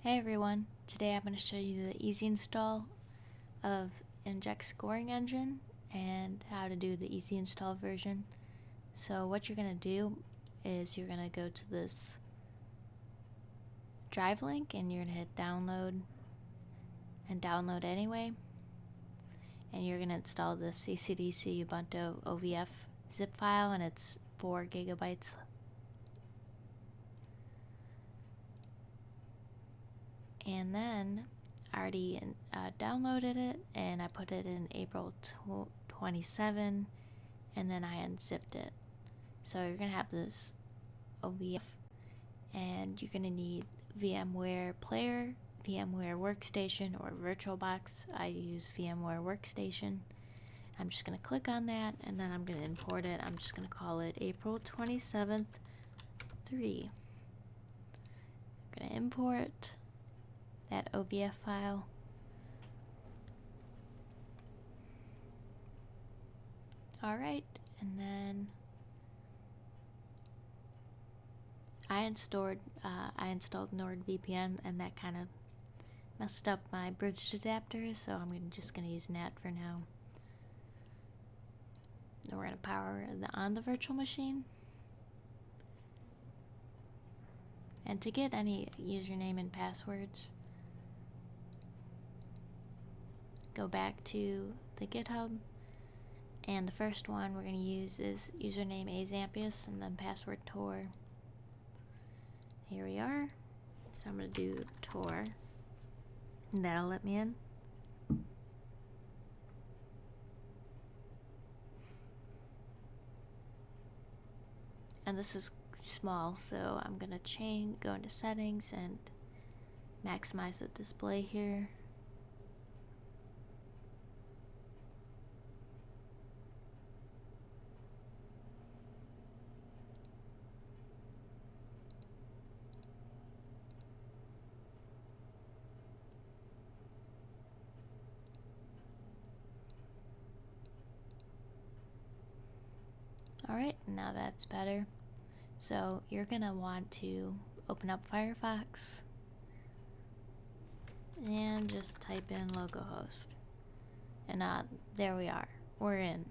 Hey everyone, today I'm going to show you the easy install of Inject scoring engine and how to do the easy install version. So what you're going to do is you're going to go to this drive link and you're going to hit download and download anyway, and you're going to install the CCDC Ubuntu OVF zip file, and it's 4 gigabytes. And then I already downloaded it and I put it in April 27, and then I unzipped it. So you're gonna have this OVF, and you're gonna need VMware Player, VMware Workstation, or VirtualBox. I use VMware Workstation. I'm just gonna click on that and then I'm gonna import it. I'm just gonna call it April 27th 3. I'm gonna import that OVF file. Alright, and then I installed NordVPN, and that kind of messed up my bridged adapter, so I'm just going to use NAT for now. And we're going to power on the virtual machine. And to get any username and passwords, go back to the GitHub, and the first one we're going to use is username Azampius and then password Tor. Here we are. So I'm going to do Tor, and that'll let me in. And this is small, so I'm going to go into settings and maximize the display here. Alright, now that's better. So you're gonna want to open up Firefox and just type in localhost. And there we are. We're in.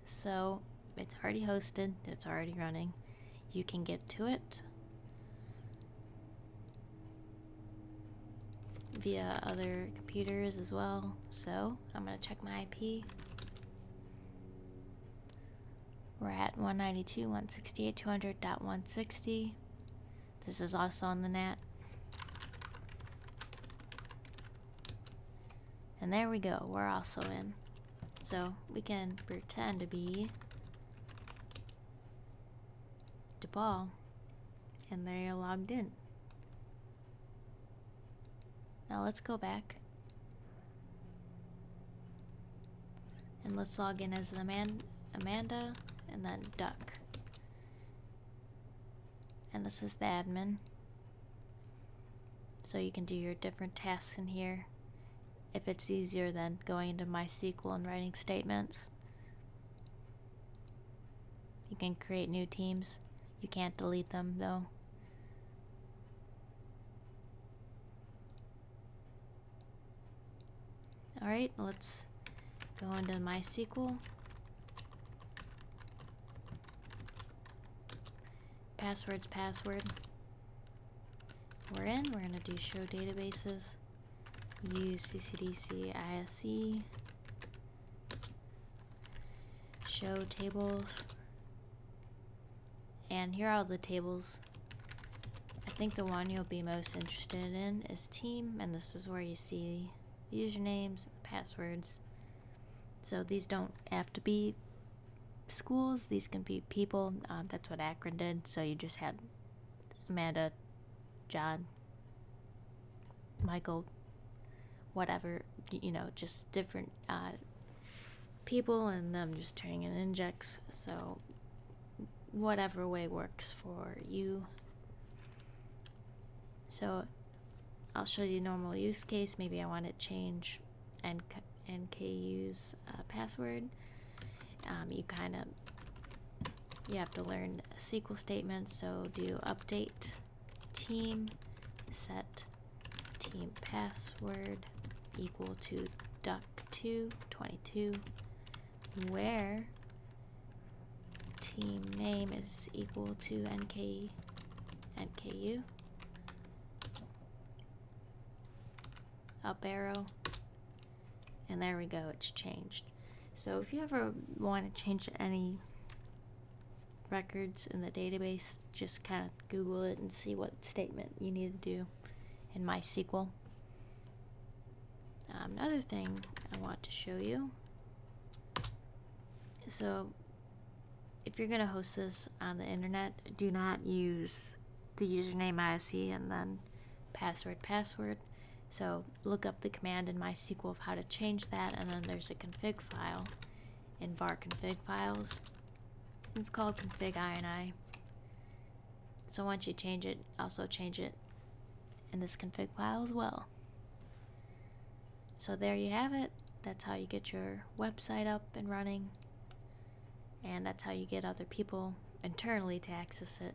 So it's already hosted, it's already running. You can get to it via other computers as well. So I'm gonna check my IP. We're at 192.168.200.160. This is also on the NAT. And there we go, we're also in. So we can pretend to be DePaul, and there you're logged in. Now let's go back. And let's log in as Amanda, and then Duck. And this is the admin. So you can do your different tasks in here if it's easier than going into MySQL and writing statements. You can create new teams. You can't delete them though. Alright, let's go into MySQL. Password's password. We're in. We're going to do show databases. Use CCDC ISE. Show tables. And here are all the tables. I think the one you'll be most interested in is team, and this is where you see the usernames, passwords. So these don't have to be schools, these can be people. That's what Akron did. So you just had Amanda, John, Michael, whatever, you know, just different people, and them just turning in injects. So whatever way works for you. So I'll show you normal use case. Maybe I want to change NKU's password. You have to learn SQL statements, so do update team set password equal to duck222, where team name is equal to NKU, up arrow, and there we go, it's changed. So if you ever want to change any records in the database, just kind of Google it and see what statement you need to do in MySQL. Another thing I want to show you, so if you're going to host this on the internet, do not use the username ISE and then password. So look up the command in MySQL of how to change that, and then there's a config file in var config files. It's called config ini. So once you change it, also change it in this config file as well. So there you have it. That's how you get your website up and running, and that's how you get other people internally to access it.